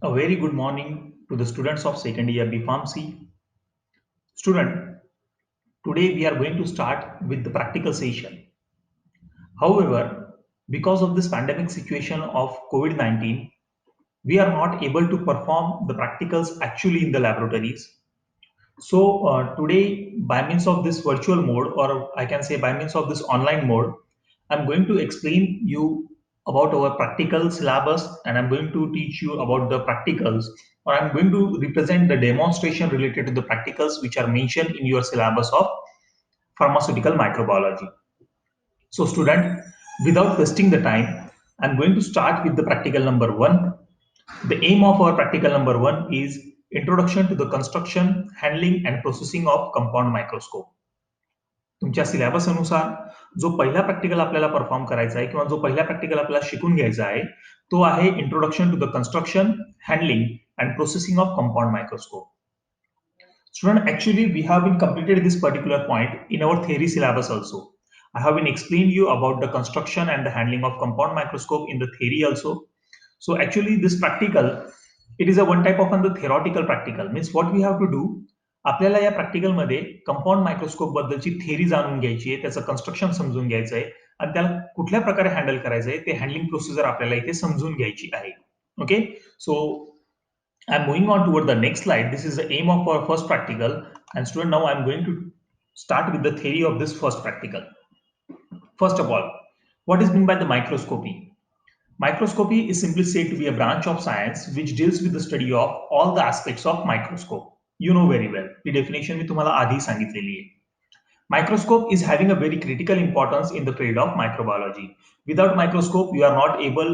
A very good morning to the students of second year B Pharmacy. Student, today we are going to start with the practical session. However, because of this pandemic situation of COVID-19, we are not able to perform the practicals actually in the laboratories. So today, by means of this virtual mode, or I can say by means of this online mode, I'm going to explain you about our practical syllabus, and I'm going to teach you about the practicals, or I'm going to represent the demonstration related to the practicals which are mentioned in your syllabus of pharmaceutical microbiology. So student, without wasting the time, I'm going to start with the practical number one. The aim of our practical number one is introduction to the construction, handling and processing of compound microscope. तुमच्या syllabus अनुसार जो पहिला practical आपल्याला perform करायचा आहे किंवा जो पहिला प्रॅक्टिकल आपल्याला शिकून घ्यायचा आहे तो आहे introduction to the construction, handling and processing of compound microscope. Student, actually, we have been completed this particular point in our theory syllabus also. I have been explained you about the construction and the handling of compound microscope in the theory also. So actually, this practical, it is a one type of the theoretical practical. Means what we have to do, आपल्याला या practical मध्ये compound microscope बद्दलची theory जाणून घ्यायची आहे, त्याचं construction समजून घ्यायचं आहे आणि त्याला कुठल्या प्रकारे हँडल करायचं आहे ते हँडलिंग प्रोसिजर आपल्याला इथे समजून घ्यायची आहे. Okay, so I'm moving on toward the next slide. This is the aim of our first practical. And student, now I'm going to start with the theory of this first practical. First of all, what is meant by the microscopy? Microscopy is simply said to be a branch of science which deals with the study of all the aspects of microscope. You know very well. The definition मी तुम्हाला आधी सांगितलेली आहे. Microscope is having a very critical importance in the field of microbiology. Without microscope, you are not able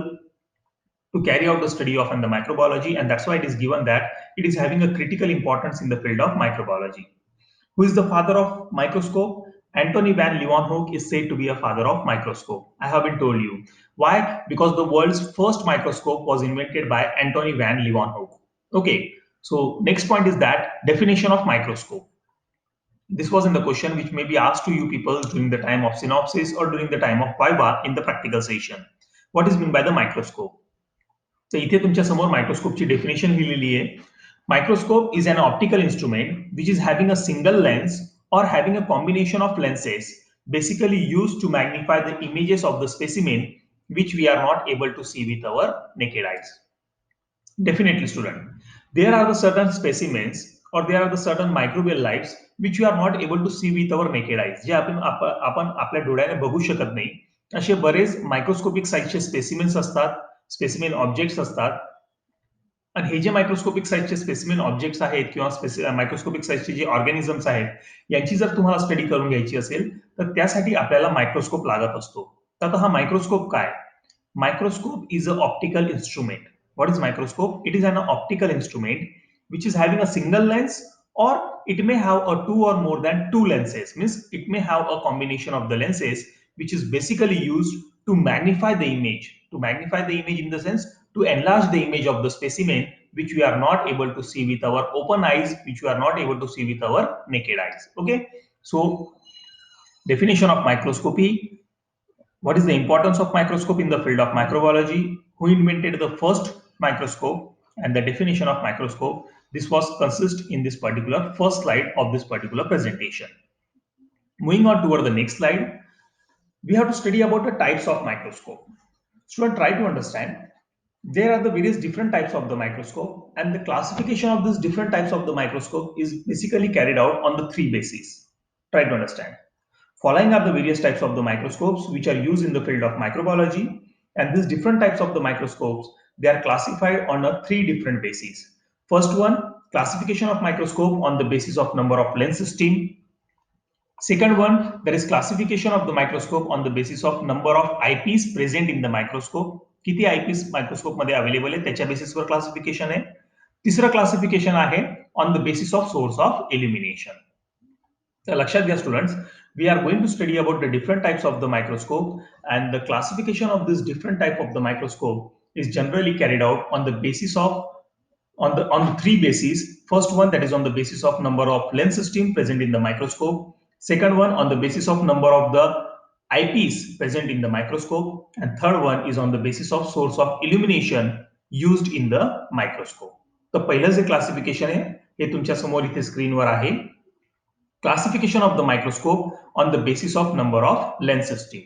to carry out the study of the microbiology, and that's why it is given that it is having a critical importance in the field of microbiology. Who is the father of microscope? Antony van Leeuwenhoek is said to be a father of microscope. I have been told you. Why? Because the world's first microscope was invented by Antony van Leeuwenhoek. Okay, so next point is that definition of microscope. This was in the question which may be asked to you people during the time of synopsis or during the time of viva in the practical session. What is meant by the microscope? तर इथे तुमच्या समोर मायक्रोस्कोपची definition लिहिलेली आहे. Microscope is an optical instrument which is having a single lens or having a combination of lenses basically used to magnify the images of the specimen which we are not able to see with our naked eyes. Definitely, student. There are the certain specimens or there are the certain microbial lives which we are not able to see with our naked eyes. जे आपण आपल्या डोळ्याने बघू शकत नाही असे बरेच microscopic साईजचे स्पेसिमेन्स असतात, स्पेसिमेन ऑब्जेक्ट्स असतात. आणि हे जे मायक्रोस्कोपिक साईजचे स्पेसिमेन ऑब्जेक्ट्स आहेत किंवा मायक्रोस्कोपिक साईजचे जे ऑर्गॅनिझम्स आहेत यांची जर तुम्हाला स्टडी करून घ्यायची असेल तर त्यासाठी आपल्याला मायक्रोस्कोप लागत असतो. तर आता हा मायक्रोस्कोप काय? Microscope is an optical instrument. What is microscope? It is an optical instrument which is having a single lens, or it may have a two or more than two lenses. Means it may have a combination of the lenses which is basically used to magnify the image. To magnify the image in the sense to enlarge the image of the specimen which we are not able to see with our open eyes, which we are not able to see with our naked eyes. Okay. So definition of microscopy. What is the importance of microscope in the field of microbiology? Who invented the first microscope and the definition of microscope? This was consist in this particular first slide of this particular presentation. Moving on toward the next slide, we have to study about the types of microscope. Student, try to understand. There are the various different types of the microscope, and the classification of these different types of the microscope is basically carried out on the three bases. Try to understand. Following are the various types of the microscopes which are used in the field of microbiology, and these different types of the microscopes, they are classified on a three different bases. First one, classification of microscope on the basis of number of lens system. Second one, there is classification of the microscope on the basis of number of eyepiece present in the microscope. किती eyepiece microscope मध्ये available आहे त्याच्या बेसिसवर classification आहे. तिसरं classification आहे on the basis of source of illumination. तर लक्षात घ्या students, we are going to study about the different types of the microscope, and the classification of this different type of the microscope is generally carried out on the basis of on the three bases. First one, that is on the basis of number of lens system present in the microscope. Second one, on the basis of number of the eyepiece present in the microscope, and third one is on the basis of source of illumination used in the microscope. तर पहिलं जे classification आहे हे तुमच्या समोर इथे स्क्रीनवर आहे. Classification of the microscope on the basis of number of lens system.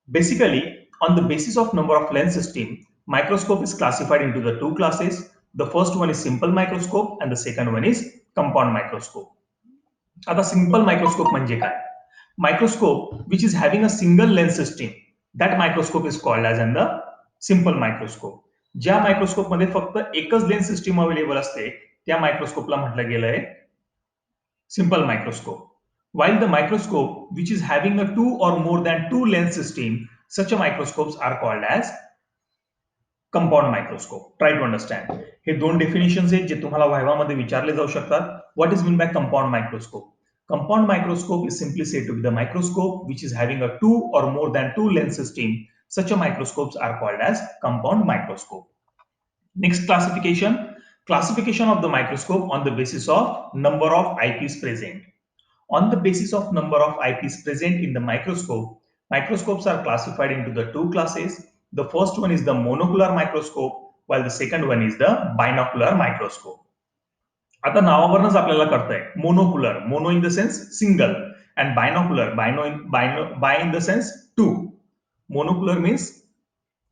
Basically, on the basis of number of lens system, microscope is classified into the two classes. The first one is simple microscope and the second one is compound microscope. आता simple microscope म्हणजे काय? Microscope which is having a single lens system, that microscope is called as the simple microscope. ज्या microscope मध्ये फक्त एकच lens system available असते त्या मायक्रोस्कोपला म्हटलं गेलंय simple microscope. While the microscope which is having a two or more than two lens system, such a microscopes are called as compound microscope. Try to understand. हे दोन definitions आहेत जे तुम्हाला viva मध्ये विचारले जाऊ शकतात. What is meant by compound microscope? Compound microscope is simply said to be the microscope which is having a two or more than two lens system. Such a microscopes are called as compound microscope. Next classification. Classification of the microscope on the basis of number of eyepieces present. On the basis of number of eyepieces present in the microscope, microscopes are classified into the two classes. The first one is the monocular microscope, while the second one is the binocular microscope. आता नावावरूनच आपल्याला कळतंय monocular, mono in the sense single, and binocular, by in the sense two. Monocular means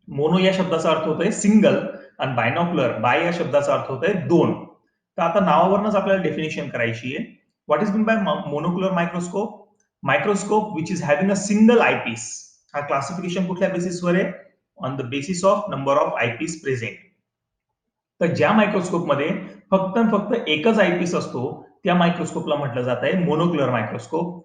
mono या शब्दाचा अर्थ होतोय single आणि बायनॉक्युलर bye या शब्दाचा अर्थ होतोय दोन. तर आता नावावरूनच आपल्याला डेफिनेशन करायची आहे. What is mean by monocular microscope? Microscope which is having a single eyepiece. हा क्लासिफिकेशन कुठल्या बेसिसवर आहे? On the basis of number of eyepiece present. तर ज्या मायक्रोस्कोप मध्ये फक्त एकच आयपीस असतो त्या मायक्रोस्कोपला म्हटलं जात आहे मोनोक्युलर मायक्रोस्कोप.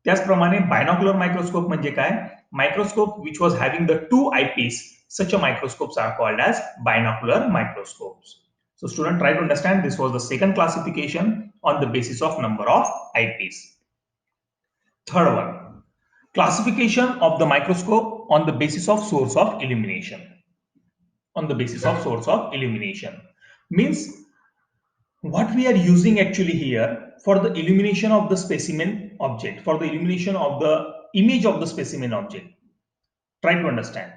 त्याचप्रमाणे बायनॉक्युलर मायक्रोस्कोप म्हणजे काय? Microscope which was having the two eyepiece, such a microscopes are called as binocular microscopes. So student, try to understand, this was the second classification on the basis of number of eyepiece. Third one, classification of the microscope on the basis of source of illumination. On the basis of source of illumination means what we are using actually here for the illumination of the specimen object, for the illumination of the image of the specimen object. Try to understand.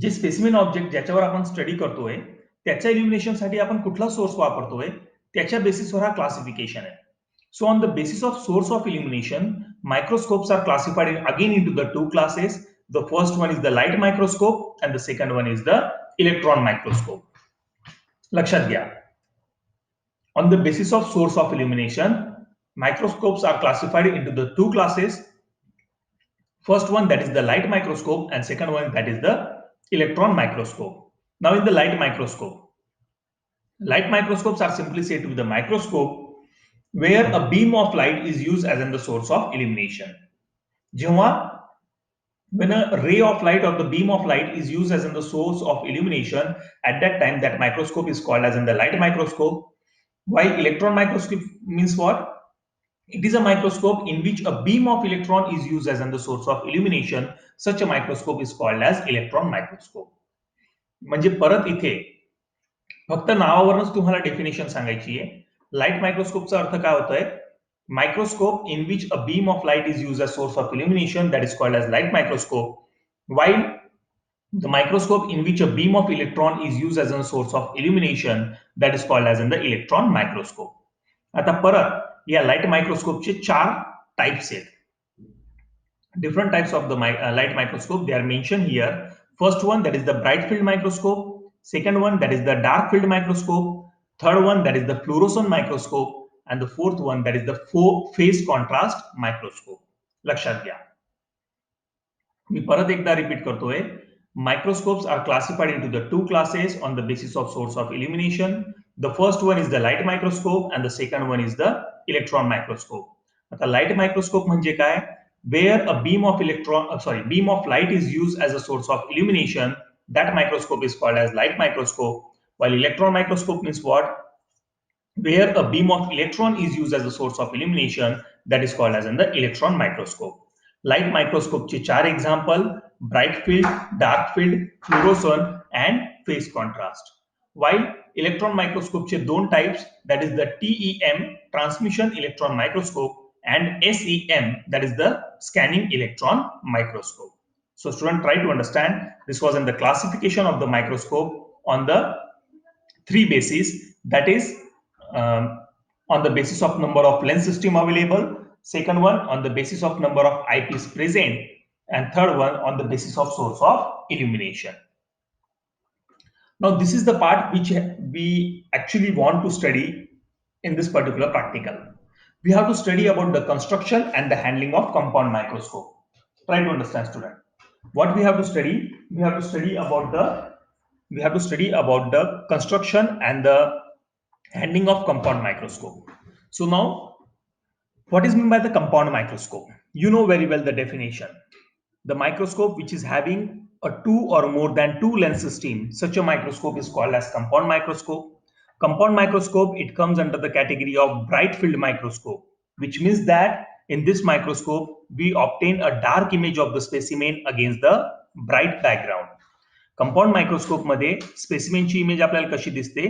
जे specimen object ज्याच्यावर आपण study करतोय त्याच्या इल्युमिनेशन साठी आपण कुठला source वापरतोय त्याच्या बेसिसवर हा क्लासिफिकेशन आहे. So on the basis of source of illumination microscopes are classified again into the two classes. The first one is the light microscope and the second one is the electron microscope. लक्षात घ्या, on the basis of source of illumination, microscopes are classified into the two classes. First one, that is the light microscope, and second one, that is the electron microscope. Now in the light microscopes are simply said to be the microscope where a beam of light is used as in the source of illumination. When a ray of light or the beam of light is used as in the source of illumination, at that time that microscope is called as in the light microscope. While electron microscope means what? It is a microscope in which a beam of electron is used as in the source of illumination. Such a microscope is called as electron microscope. म्हणजे परत इथे फक्त नावावरूनच तुम्हाला definition सांगायची आहे. Light मायक्रोस्कोपचा अर्थ काय होतोय? Microscope in which a beam of light is used as source of illumination, that is called as light microscope. While the microscope in which a beam of electron is used as a source of illumination, that is called as in the electron microscope. आता परत या light मायक्रोस्कोपचे चार types आहेत. Different types of the light microscope, they are mentioned here. First one, that is the bright field microscope. Second one, that is the dark field microscope. Third one, that is the fluorescent microscope. And the fourth one, that is the phase contrast microscope. लक्षात घ्या, मी परत एकदा repeat करतोय. Microscopes are classified into the two classes on the basis of source of illumination. The first one is the light microscope and the second one is the electron microscope. आता light microscope म्हणजे काय? Where a beam of light is used as a source of illumination, that microscope is called as light microscope. While electron microscope means what? Where a beam of electron is used as a source of illumination, that is called as in the electron microscope. Light microscope चे चार example: bright field, dark field, fluorescent and phase contrast. While electron microscope चे दोन types, that is the TEM, transmission electron microscope, and SEM, that is the scanning electron microscope. So student, try to understand, this was in the classification of the microscope on the three bases, that is on the basis of number of lens system available, second one on the basis of number of eyepiece present, and third one on the basis of source of illumination. Now this is the part which we actually want to study in this particular practical. We have to study about the construction and the handling of compound microscope. Try to understand, student. What we have to study? We have to study about the construction and the handling of compound microscope. So now, what is meant by the compound microscope? You know very well the definition. The microscope which is having a two or more than two lens system, such a microscope is called as compound microscope. Compound microscope, it comes under the category of bright field microscope, which means that in this microscope, we obtain a dark image of the specimen against the bright background. Compound microscope मध्ये स्पेसिमेनची image आपल्याला कशी दिसते?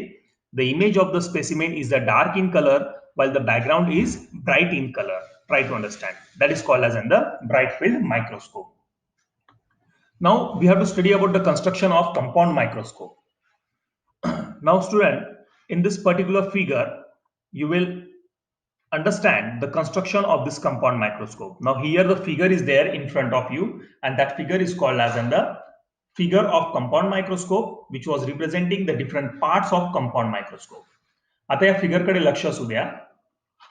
The image of the specimen is the dark in colour while the background is bright in color. Try to understand. That is called as in the bright field microscope. Now we have to study about the construction of compound microscope. Now student, in this particular figure, you will understand the construction of this compound microscope. Now here the figure is there in front of you, and that figure is called as in the figure of compound microscope, which was representing the different parts of compound microscope. आता या figure कडे लक्ष असू द्या.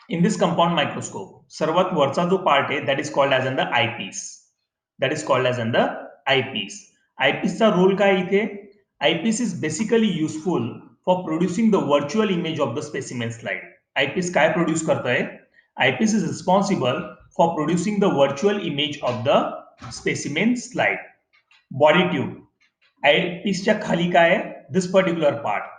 In this compound microscope, सर्वात वरचा जो part आहे, that is called as in the eyepiece. That is called as in the eyepiece. Eyepiece चा रोल काय इथे? Eyepiece is basically useful for producing the virtual image of the specimen slide. Eyepiece काय produce करतंय? Eyepiece is responsible for producing the virtual image of the specimen slide. Body tube. Eyepieceच्या खाली काय आहे? This particular part.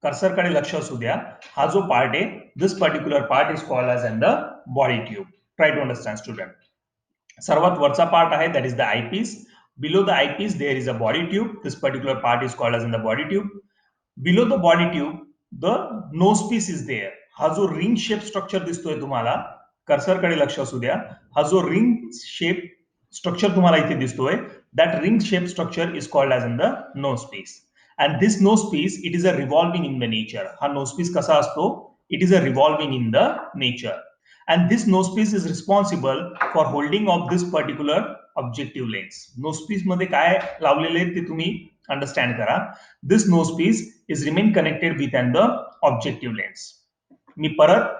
Cursor कडे लक्ष असू द्या. हा जो पार्ट आहे, this particular part is called as in the body tube. Try to understand, student. सर्वात वरचा पार्ट आहे, that is the eyepiece. Below the eyepiece there is a body tube. This particular part is called as in the body tube. Below the body tube, the nose piece is there. हा जो ring shape structure दिसतोय तुम्हाला, cursor कडे लक्ष असू द्या. हा जो रिंग शेप स्ट्रक्चर तुम्हाला इथे दिसतोय, that ring shape structure is called as in the nose piece. And this nose piece, it is a revolving in the nature. हा nose piece कसा असतो? It is a revolving in the nature. And this nose piece is responsible for holding of this particular objective lens. Nose piece मध्ये काय लावलेले ते तुम्ही understand करा. This nose piece is remain connected with and the objective lens. मी परत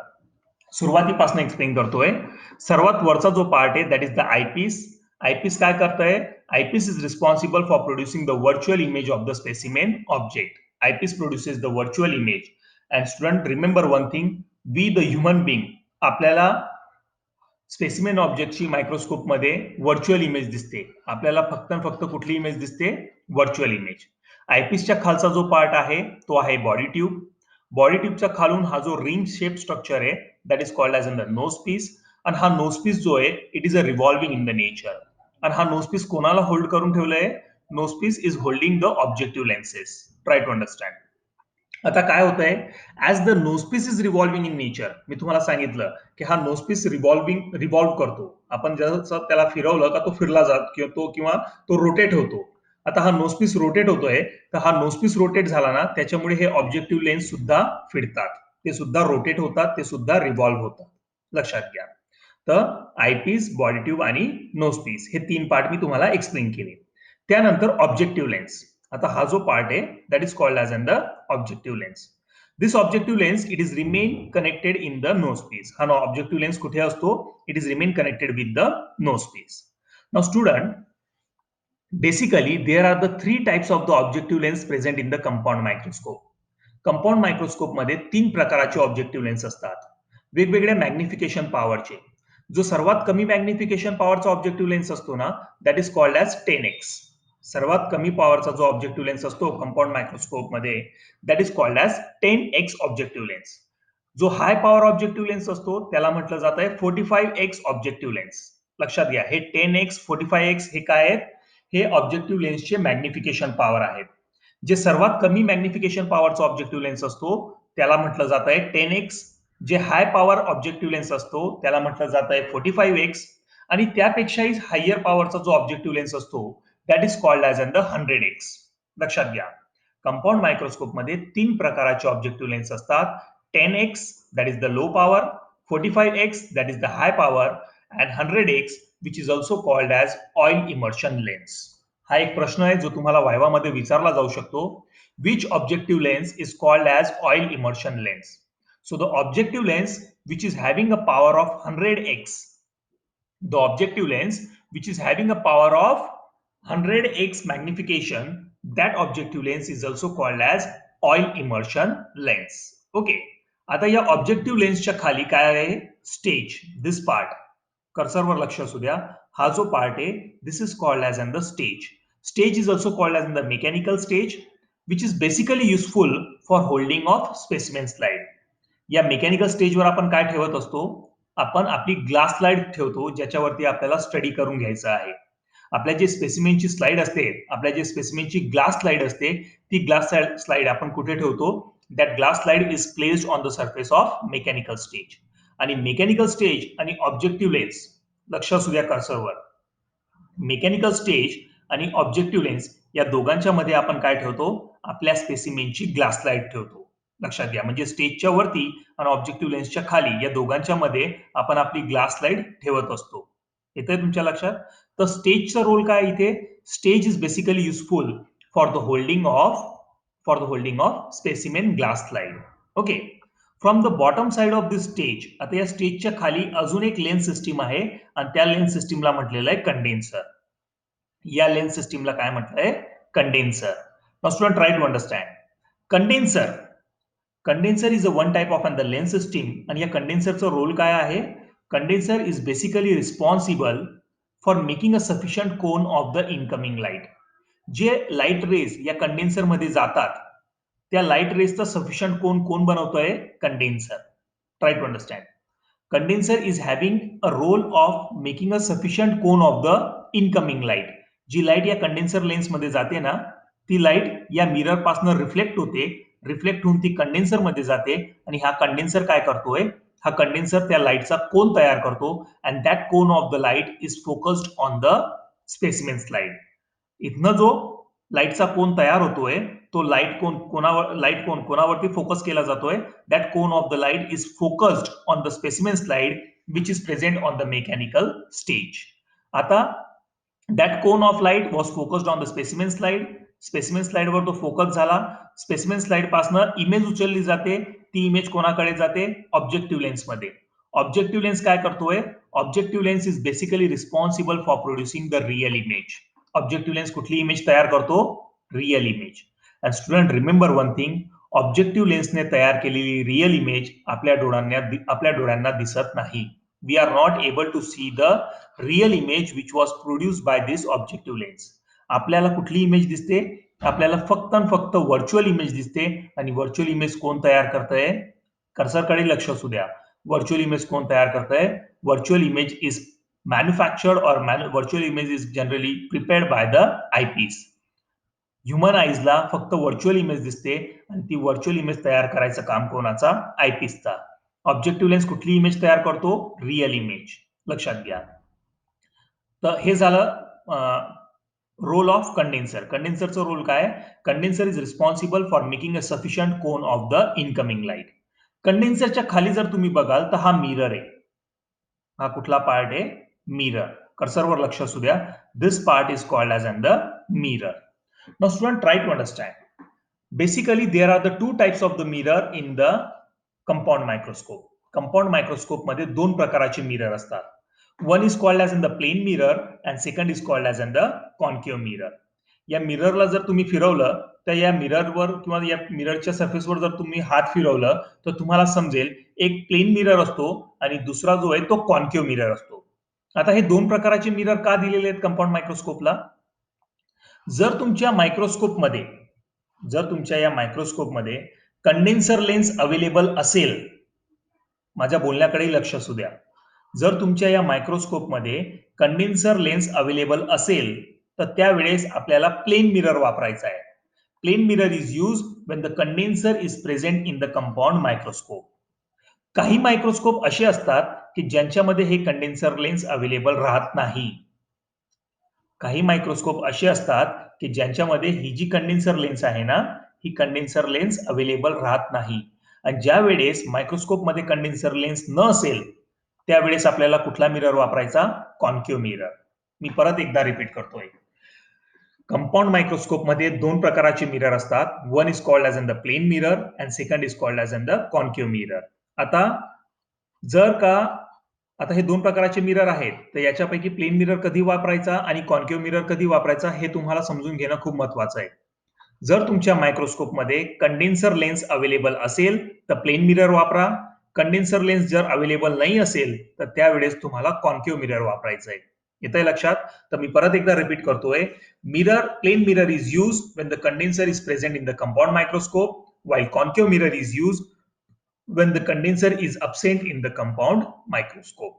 सुरुवातीपासून explain करतोय. सर्वात वरचा जो पार्ट आहे, that is the eyepiece. Eyepiece काय करतंय? Eyepiece is responsible for producing the virtual image of the specimen object. Eyepiece produces the virtual image. And student, remember one thing, we the human being, आपल्याला specimen ऑब्जेक्टची microscope मध्ये virtual image दिसते. आपल्याला फक्त कुठली image दिसते? Virtual image. आयपीसच्या खालचा जो part आहे, तो आहे बॉडी ट्यूब. बॉडी ट्यूबच्या खालून हा जो रिंग शेप स्ट्रक्चर आहे, that is called as in the nose piece. आणि हा नोज पीस जो आहे, it is a revolving in the nature. आणि हा नोज पीस कोणाला होल्ड करून ठेवलंय? Nose piece is holding the objective lenses. Try to understand. आता काय होत आहे? As the nosepiece is revolving in nature, मी तुम्हाला सांगितलं की हा नोजपीस रिव्हॉल्व करतो. आपण जसं त्याला फिरवलं का तो फिरला जात किंवा तो रोटेट होतो. आता हा नोजपीस रोटेट होतोय, तर हा नोजपीस रोटेट झाला ना, त्याच्यामुळे हे ऑब्जेक्टिव्ह लेन्स सुद्धा फिरतात, ते सुद्धा रोटेट होतात, ते सुद्धा रिव्हॉल्व होतात. लक्षात घ्या. तर आयपीस, बॉडी ट्यूब आणि नोजपीस हे तीन पार्ट मी तुम्हाला एक्सप्लेन केले. त्यानंतर ऑब्जेक्टिव्ह लेन्स. आता हा जो पार्ट आहे, that is called as in the objective lens. This objective lens it is remain connected in the nose piece. हा ऑब्जेक्टिव्ह लेन्स कुठे असतो? It is remain connected with the nose piece. Now student, basically there are the three types of the objective lens present in the compound microscope. Compound microscope मध्ये तीन प्रकारचे objective lens असतात, वेगवेगळ्या magnification पॉवरचे. जो सर्वात कमी मॅग्निफिकेशन पॉवरचा ऑब्जेक्टिव्ह लेन्स असतो ना, that is called as 10x. सर्वात कमी पॉवरचा जो ऑब्जेक्टिव्ह लेन्स असतो कंपाऊंड मायक्रोस्कोप मध्ये, that is called as 10x objective lens. जो हाय पॉवर ऑब्जेक्टिव्ह लेन्स असतो त्याला म्हटलं जात आहे 45x ऑब्जेक्टिव्ह लेन्स. लक्षात घ्या, हे 10x 45x हे काय आहेत? हे ऑब्जेक्टिव्ह लेन्सचे मॅग्निफिकेशन पॉवर आहेत. जे सर्वात कमी मॅग्निफिकेशन पॉवरचा ऑब्जेक्टिव्ह लेन्स असतो त्याला म्हटलं जात आहे 10x. जे हाय पॉवर ऑब्जेक्टिव्ह लेन्स असतो त्याला म्हटलं जात आहे 45x. आणि त्यापेक्षाही हायर पॉवरचा जो ऑब्जेक्टिव्ह लेन्स असतो, that is called as in the 100x. लक्षात घ्या, कंपाऊंड मायक्रोस्कोप मध्ये 3 प्रकारचे ऑब्जेक्टिव्ह लेन्स असतात. 10x that is the low power, 45x that is the high power and 100x which is also called as oil immersion lens. हा एक प्रश्न आहे जो तुम्हाला व्हायवा मध्ये विचारला जाऊ शकतो. Which objective lens is called as oil immersion lens? So the objective lens which is having a power of 100x, the objective lens which is having a power of 100x magnification, that objective lens is also called as oil immersion lens. Okay. आता या objective लेन्सच्या खाली काय आहे? Stage. दिस part कर्सरवर लक्ष असू द्या. हा जो पार्ट आहे this is called as in the stage. Stage is also called as in the mechanical stage which is basically useful for holding of specimen slide. या मेकॅनिकल स्टेजवर आपण काय ठेवत असतो? आपण आपली ग्लास स्लाइड ठेवतो ज्याच्यावरती आपल्याला स्टडी करून घ्यायचं आहे. आपल्या जे स्पेसिमेनची स्लाइड असते, आपल्या जे स्पेसिमेनची ग्लास स्लाइड असते, ती ग्लास स्लाइड आपण कुठे ठेवतो? That glass slide is placed on the surface of mechanical stage. आणि मेकॅनिकल स्टेज आणि ऑब्जेक्टिव्ह लेन्स, लक्ष असू द्या कर्सरवर, मेकॅनिकल स्टेज आणि ऑब्जेक्टिव्ह लेन्स या दोघांच्या मध्ये आपण काय ठेवतो? आपल्या स्पेसिमेनची ग्लास स्लाइड ठेवतो. लक्षात घ्या, म्हणजे स्टेजच्या वरती आणि ऑब्जेक्टिव्ह लेन्सच्या खाली या दोघांच्या मध्ये आपण आपली ग्लास स्लाइड ठेवत असतो. येतंय तुमच्या लक्षात? तर स्टेजचा रोल काय इथे? Stage is basically useful for the holding of specimen glass slide. Okay. From the bottom side of this stage, आता या स्टेजच्या खाली अजून एक लेन्स सिस्टीम आहे आणि त्या लेन्स सिस्टीमला म्हटलेलं आहे कंडेन्सर. या लेन्स सिस्टीमला काय म्हटलंय? Condenser. Now student try to understand. Condenser is a one type of the lens system. आणि या कंडेन्सरचा रोल काय आहे? Condenser is basically responsible for making a sufficient cone of the incoming light. जे लाईट रेज या condenser मध्ये जातात त्या लाईट रेजचा सफिशियंट कोन बनवतोय? Condenser. Try to understand. Condenser is having a role of making a sufficient cone of the incoming light. G light या condenser lens मध्ये जाते ना, ती लाईट या मिरर पासून रिफ्लेक्ट होते. रिफ्लेक्ट होऊन ती कंडेन्सर मध्ये जाते आणि हा कंडेन्सर काय करतोय? हा कंडेन्सर त्या लाईटचा कोन तयार करतो and that cone of the light is focused on the specimen slide. इथनं जो लाईटचा कोन तयार होतोय तो लाईट कोन कोणावरती फोकस केला जातोय? That cone of the light is focused on the specimen slide which is present on the mechanical stage. आता that cone of light was focused on the specimen slide. Specimen स्लाइडवर तो focus झाला. Specimen slide पासून image उचलली जाते. ती image कोणाकडे जाते? ऑब्जेक्टिव्ह लेन्स मध्ये. ऑब्जेक्टिव्ह लेन्स काय करतोय? Objective lens is basically responsible for producing the real image. Objective lens कुठली इमेज तयार करतो? Real image. And student remember one thing, objective लेन्सने तयार केलेली रिअल इमेज आपल्या डोळ्यांना दिसत नाही. We are not able to see the real image which was produced by this objective lens. आपल्याला कुठली इमेज दिसते? आपल्याला फक्त आणि फक्त व्हर्च्युअल इमेज दिसते. आणि व्हर्च्युअल इमेज कोण तयार करतंय? कर्सरकडे लक्ष असू द्या. व्हर्च्युअल इमेज कोण तयार करतंय? Virtual image is manufactured or virtual image is generally prepared by the eyepiece. Human आईजला फक्त व्हर्च्युअल इमेज दिसते आणि ती व्हर्च्युअल इमेज तयार करायचं काम कोणाचा? आयपीसचा. ऑब्जेक्टिव्ह लेन्स कुठली इमेज तयार करतो? Real image. लक्षात घ्या. तर हे झालं रोल ऑफ कंडेन्सर. कंडेन्सरचा रोल काय? Condenser is responsible for making a sufficient cone of the incoming light. कंडेन्सरच्या खाली जर तुम्ही बघाल तर हा मिरर आहे. हा कुठला पार्ट आहे? मिरर. कर्सरवर लक्ष असू द्या. This part is called as the mirror. Now student try to understand. Basically there are the two types of the mirror in the compound microscope. Compound microscope मध्ये दोन प्रकारचे मिरर असतात. One is called as in the plane mirror and second is called as in the concave mirror. या मिररला जर तुम्ही फिरवलं तर या मिररवर किंवा या मिररच्या सरफेसवर जर तुम्ही हात फिरवलं तर तुम्हाला समजेल एक प्लेन मिरर असतो आणि दुसरा जो आहे तो कॉन्केव्ह मिरर असतो. आता हे दोन प्रकारचे मिरर का दिलेले आहेत कंपाऊंड मायक्रोस्कोपला? जर तुमच्या या मायक्रोस्कोपमध्ये कंडेन्सर लेन्स अवेलेबल असेल, माझ्या बोलण्याकडे लक्ष असू द्या. जर तुमच्या या मायक्रोस्कोपमध्ये कंडेन्सर लेन्स अवेलेबल असेल तर त्यावेळेस आपल्याला प्लेन मिरर वापरायचा आहे. Plane mirror is used when the condenser is present in the compound microscope. काही मायक्रोस्कोप असे असतात की ज्यांच्यामध्ये हे कंडेन्सर लेन्स अवेलेबल राहत नाही. काही मायक्रोस्कोप असे असतात की ज्यांच्यामध्ये ही जी कंडेन्सर लेन्स आहे ना ही कंडेन्सर लेन्स अवेलेबल राहत नाही. आणि ज्या वेळेस मायक्रोस्कोपमध्ये कंडेन्सर लेन्स न असेल त्यावेळेस आपल्याला कुठला मिरर वापरायचा? Concave mirror. मी परत एकदा रिपीट करतोय. कंपाऊंड मायक्रोस्कोपमध्ये दोन प्रकारचे मिरर असतात. One is called as in the plane mirror and second is called as in the concave mirror. आता जर का आता हे दोन प्रकारचे मिरर आहेत, तर याच्यापैकी प्लेन मिरर कधी वापरायचा आणि कॉन्केव्ह मिरर कधी वापरायचा हे तुम्हाला समजून घेणं खूप महत्वाचं आहे. जर तुमच्या मायक्रोस्कोपमध्ये कंडेन्सर लेन्स अवेलेबल असेल तर प्लेन मिरर वापरा. कंडेन्सर लेन्स जर अवेलेबल नाही असेल तर त्यावेळेस तुम्हाला कॉन्केव्ह मिरर वापरायचं आहे. येतंय लक्षात? तर मी परत एकदा रिपीट करतोय. Plane mirror is used when the condenser is present in the compound microscope, while concave mirror is used when the condenser is absent in the compound microscope.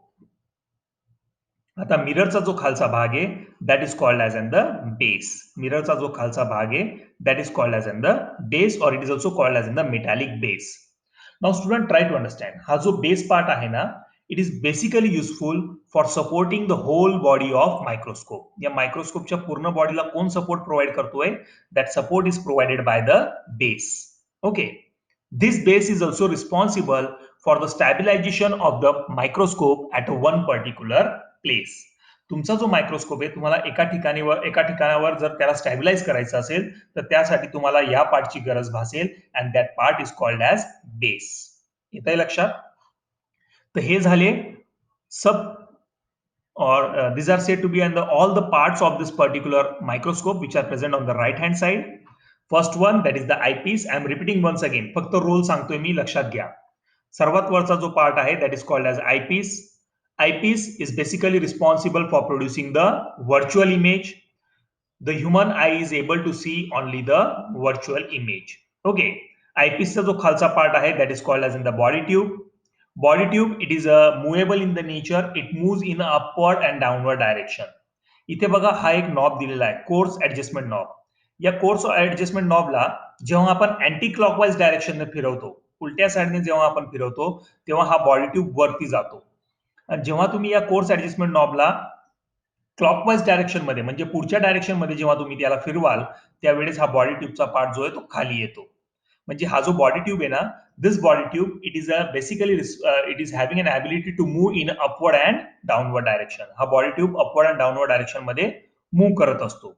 आता मिररचा जो खालचा भाग आहे that is called as in the base. मिररचा जो खालचा भाग आहे that is called as in the base और it is also called as in the metallic base. Now student try to understand. हा जो बेस पार्ट आहे ना, it is basically useful for supporting the whole body of microscope. या मायक्रोस्कोपच्या पूर्ण बॉडीला कोण सपोर्ट प्रोव्हाइड करतोय? That support is provided by the base. Okay. This base is also responsible for the stabilization of the microscope at one particular place. तुमचा जो microscope आहे तुम्हाला एका ठिकाणावर जर त्याला स्टॅबिलाइज करायचं असेल तर त्यासाठी तुम्हाला या पार्टची गरज भासेल and that part is called as base. येतंय लक्षात? तर हे झाले सब or these are said to be on all the parts of this particular microscope which are present on the right hand side. First one that is the eyepiece. I am repeating once again. फक्त role सांगतोय मी, लक्षात घ्या. सर्वात वरचा जो part आहे that is called as eyepiece. Eyepiece is basically responsible for producing the virtual image. The human eye is able to see only the virtual image. Okay. Eyepiece चा जो खालचा पार्ट आहे that is called as in the body tube. Body tube, it is movable in the nature. It moves in upward and downward direction. इथे बघा हा एक knob दिलेला आहे, कोर्स ऍडजस्टमेंट नॉब. या कोर्स ऍडजस्टमेंट नॉबला जेव्हा आपण अँटी क्लॉकवाईज डायरेक्शनने फिरवतो, उलट्या साईडने जेव्हा आपण फिरवतो तेव्हा हा बॉडी ट्यूब वरती जातो. आणि जेव्हा तुम्ही या कोर्स ऍडजस्टमेंट नॉबला क्लॉकवाईज डायरेक्शन मध्ये म्हणजे पुढच्या डायरेक्शन मध्ये जेव्हा तुम्ही त्याला फिरवाल त्यावेळेस हा बॉडी ट्यूबचा पार्ट जो आहे तो खाली येतो. म्हणजे हा जो बॉडी ट्यूब आहे ना, this body tube it is basically it is having an ability to move in upward and downward direction. हा body tube upward and downward direction मध्ये मूव्ह करत असतो.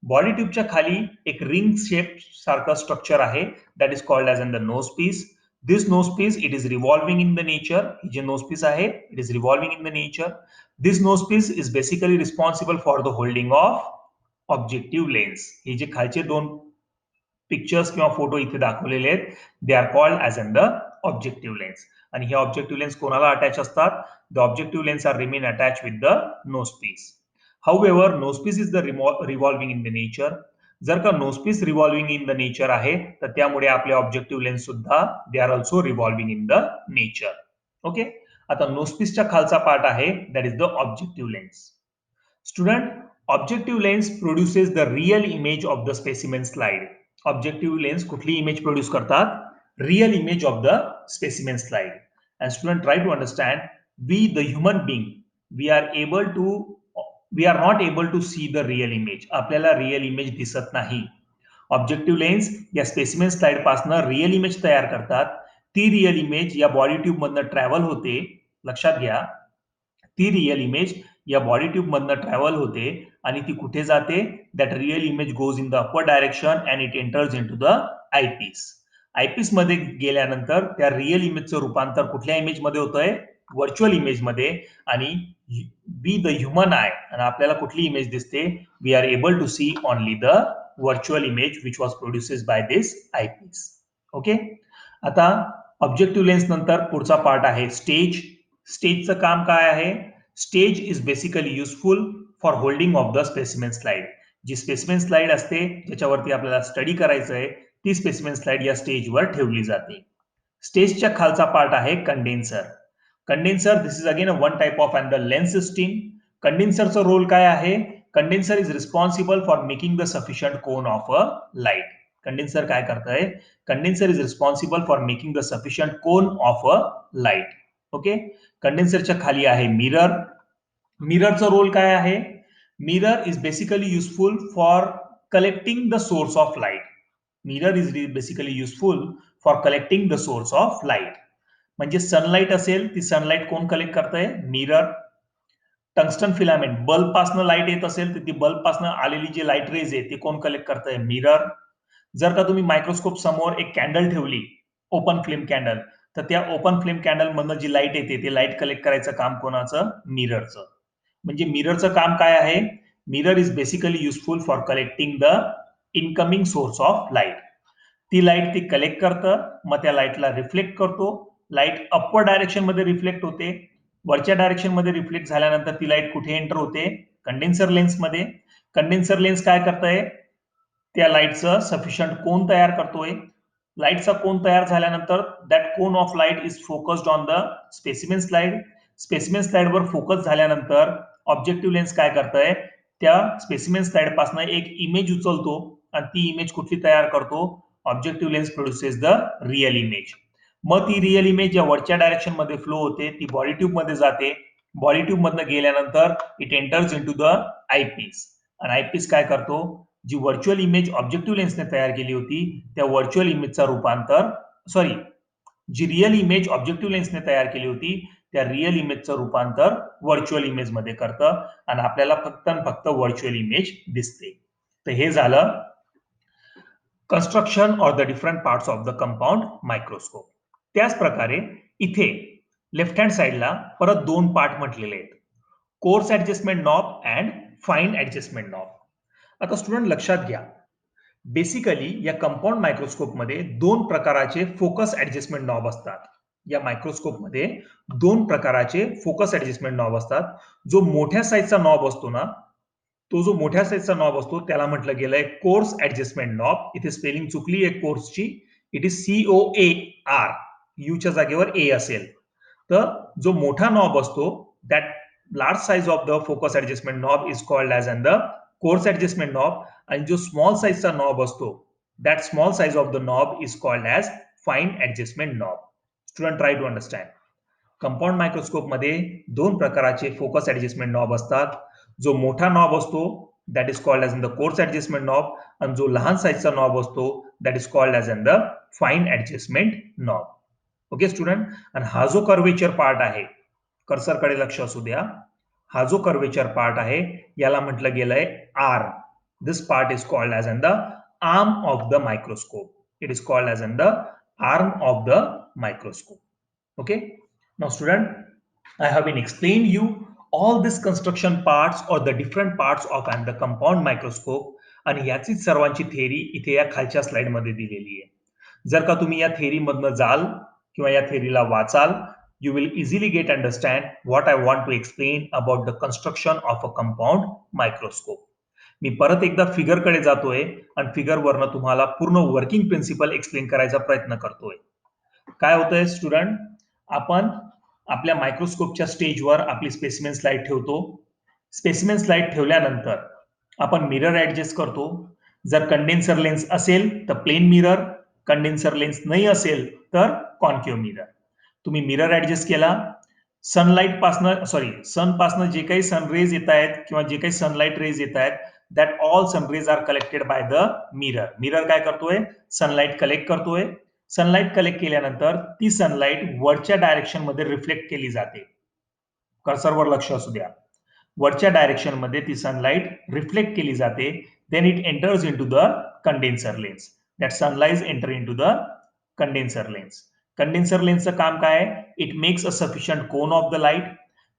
बॉडी ट्यूबच्या खाली एक रिंग शेप सारखं स्ट्रक्चर आहे that is called as in the nose piece. This nose piece it is revolving in the nature. जे नोज पीस आहे it is revolving in the nature. This nose piece is basically responsible for the holding of objective lens. हे जे खालचे दोन pictures किंवा photo इथे दाखवलेले आहेत they are called as in the objective lens. आणि हे ऑब्जेक्टिव्ह लेन्स कोणाला अटॅच असतात? The objective lens are remain attach with the nose piece. However, nose piece is the revolving in the nature. जर का nose piece revolving in the nature आहे तर त्यामुळे आपले ऑब्जेक्टिव्ह लेन्स सुद्धा they are also revolving in the nature. Okay. आता nose पीसच्या खालचा पार्ट आहे that is the objective lens. Student, objective lens produces the real image of the specimen slide. Objective lens कुठली इमेज प्रोड्यूस करतात? Real image of the specimen slide. And student try to understand, we the human being we are not able to see the real image. आपल्याला real image दिसत नाही. Objective lens या specimen slide पासनं real image तयार करतात. ती real image या body tube मधनं ट्रॅव्हल होते. लक्षात घ्या, ती रिअल इमेज या बॉडी ट्यूब मधनं ट्रॅव्हल होते आणि ती कुठे जाते? That real image goes in the upward direction and it enters in to the eyepiece. Eyepiece मध्ये गेल्यानंतर त्या रिअल इमेजचं रूपांतर कुठल्या इमेज मध्ये होतंय? व्हर्च्युअल इमेज मध्ये. आणि वी द ह्युमन आय, आणि आपल्याला कुठली इमेज दिसते? We are able to see only the virtual image which was produces by this eyepiece. Okay. आता ऑब्जेक्टिव्ह लेन्स नंतर पुढचा पार्ट आहे स्टेज. स्टेजचं काम काय आहे? Stage is basically useful for holding of the specimen slide. जी स्पेसिमेन स्लाइड असते ज्याच्यावरती आपल्याला स्टडी करायचं आहे ती स्पेसिमेन स्लाइड या स्टेजवर ठेवली जाते. स्टेजच्या खालचा पार्ट आहे condenser. Condenser, this is again one type of and the lens system. कंडेन्सरचा रोल काय आहे? Condenser is responsible for making the sufficient cone of a light. Condenser काय करतंय? Condenser is responsible for making the sufficient cone of a light. Okay. कंडेन्सरच्या खाली आहे mirror. मिररचा role काय आहे? Mirror is basically useful for collecting the source of light. Mirror is basically useful for collecting the source of light. म्हणजे sunlight असेल, ती sunlight कोण कलेक्ट करतंय? मिरर. टंगस्टन फिलामेंट, बल्ब पासनं लाईट येत असेल तर ती बल्ब पासनं आलेली जी लाईट रेज आहे ती कोण कलेक्ट करतंय? मिरर. जर का तुम्ही मायक्रोस्कोप समोर एक कॅन्डल ठेवली, ओपन फ्लेम कॅन्डल, तर त्या ओपन फ्लेम कॅन्डल मधनं जी लाईट येते ते लाईट कलेक्ट करायचं काम कोणाचं? मिररचं. म्हणजे मिररचं काम काय आहे? Mirror is basically useful for collecting the incoming source of light. ती लाईट ती कलेक्ट करतं, मग त्या लाईटला रिफ्लेक्ट करतो. लाईट अपवर्ड डायरेक्शन मध्ये रिफ्लेक्ट होते. वरच्या डायरेक्शन मध्ये रिफ्लेक्ट झाल्यानंतर ती लाईट कुठे एंटर होते? कंडेन्सर लेन्स मध्ये. कंडेन्सर लेन्स काय करतंय? त्या लाईटचं सफिशियंट कोन तयार करतोय. लाईटचा कोन तयार झाल्यानंतर that cone of light is focused on the specimen slide. Specimen स्लाइडवर फोकस झाल्यानंतर ऑब्जेक्टिव्ह लेन्स काय करतंय? त्या स्पेसिमेन स्लाइड पासून एक इमेज उचलतो आणि ती इमेज कुठली तयार करतो? Objective lens produces the real image. मग ती रिअल इमेज या वरच्या डायरेक्शन मध्ये फ्लो होते, ती बॉडी ट्यूब मध्ये जाते. बॉडी ट्यूब मधनं गेल्यानंतर it enters in to the eyepiece. आणि आयपीस काय करतो? जी व्हर्च्युअल इमेज ऑब्जेक्टिव्ह लेन्सने तयार केली होती त्या व्हर्च्युअल इमेजचा रूपांतर जी रिअल इमेज ऑब्जेक्टिव्ह लेन्सने तयार केली होती त्या रिअल इमेजचं रूपांतर व्हर्च्युअल इमेज मध्ये करतं आणि आपल्याला फक्त आणि फक्त व्हर्च्युअल इमेज दिसते. तर हे झालं construction or the different parts of the compound microscope. त्याच प्रकारे इथे लेफ्ट हँड साइडला परत दोन पार्ट म्हटलेले आहेत, course adjustment knob and fine adjustment knob. आता स्टुडंट लक्षात घ्या, बेसिकली या कंपाऊंड मायक्रोस्कोपमध्ये दोन प्रकाराचे फोकस ऍडजस्टमेंट नॉब असतात. या मायक्रोस्कोपमध्ये दोन प्रकाराचे फोकस ऍडजस्टमेंट नॉब असतात. जो मोठ्या साईजचा नॉब असतो ना, तो जो मोठ्या साईजचा नॉब असतो त्याला म्हटलं गेलंय कोर्स ऍडजस्टमेंट नॉब. इथे स्पेलिंग चुकली आहे कोर्सची, इट इज COAR, यूच्या जागेवर ए असेल. तर जो मोठा नॉब असतो that large size of the focus adjustment knob is called as the coarse adjustment knob. आणि जो स्मॉल साइजचा नॉब असतो that small size of the knob is called as fine adjustment knob. Student try to understand. Compound microscope मध्ये दोन प्रकाराचे focus adjustment knob असतात. जो मोठा नॉब असतो that is called as the coarse adjustment knob आणि जो लहान साइजचा नॉब असतो that is called as the fine adjustment knob. Okay student. आणि हा जो कर्वेचर पार्ट आहे, कर्सरकडे लक्ष असू द्या, हा जो कर्वेचर पार्ट आहे याला म्हटलं गेलंय arm. This part is called as the arm of the microscope. It is called as the arm of the microscope. Okay, now student, I have been explained you all these construction parts or the different parts of and the compound microscope. आणि याचीच सर्वांची theory इथे या खालच्या slide मध्ये दिलेली आहे. जर का तुम्ही या थेरी मधनं जाल किंवा या थेरीला वाचाल, you will easily get understand what I want to explain about the construction of a compound microscope. मी परत एकदा फिगर कडे जातोय आणि फिगर वरनं तुम्हाला पूर्ण वर्किंग प्रिन्सिपल एक्सप्लेन करायचा प्रयत्न करतोय. काय होतंय स्टुडंट, आपण आपल्या मायक्रोस्कोपच्या स्टेजवर आपली स्पेसिमेन स्लाइड ठेवतो. स्पेसिमेन स्लाइड ठेवल्यानंतर आपण मिरर ऍडजस्ट करतो. जर कंडेन्सर लेन्स असेल तर प्लेन मिरर, कंडेन्सर लेन्स नाही असेल तर कॉन्केव्ह मिरर. तुम्ही मिरर ऍडजस्ट केला, सन पासनं जे काही सनरेज येत आहेत किंवा जे काही सनलाईट रेज येत आहेत that all sunrays are collected by the mirror. Mirror काय करतोय? सनलाईट कलेक्ट करतोय. सनलाईट कलेक्ट केल्यानंतर ती सनलाईट वरच्या डायरेक्शन मध्ये रिफ्लेक्ट केली जाते. कर्सरवर लक्ष असू द्या, वरच्या डायरेक्शन मध्ये ती सनलाईट रिफ्लेक्ट केली जाते. Then it enters into the condenser lens. That sunlight enter into the condenser lens. Condenser लेन्सचं काम काय आहे? It makes a sufficient cone of the light.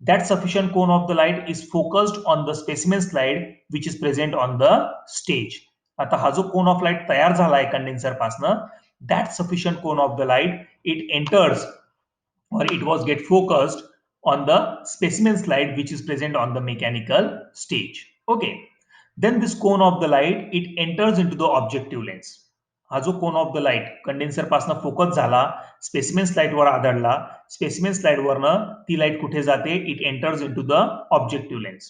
That sufficient cone of the light is focused on the specimen slide which is present on the stage. आता हा जो कोन of light तयार झाला आहे कंडेन्सर पासनं, that sufficient cone of the light it enters or it was get focused on the specimen slide which is present on the mechanical stage. Okay, then this cone of the light it enters into the objective lens. हा जो कोन of the light condenser पासून focus झाला, specimen slide वर आदळला, specimen slide वरनं ती light कुठे जाते? It enters into the objective lens.